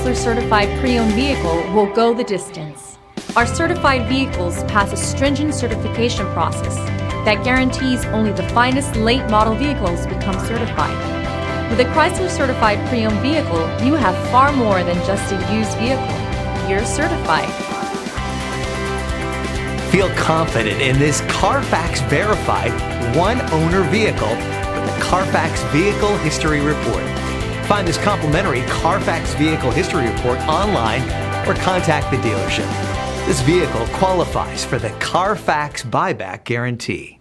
Chrysler certified pre-owned vehicle will go the distance. Our certified vehicles pass a stringent certification process that guarantees only the finest late model vehicles become certified. With a Chrysler certified pre-owned vehicle, you have far more than just a used vehicle. You're certified. Feel confident in this Carfax verified one-owner vehicle with the Carfax Vehicle History Report. Find this complimentary Carfax Vehicle History Report online or contact the dealership. This vehicle qualifies for the Carfax Buyback Guarantee.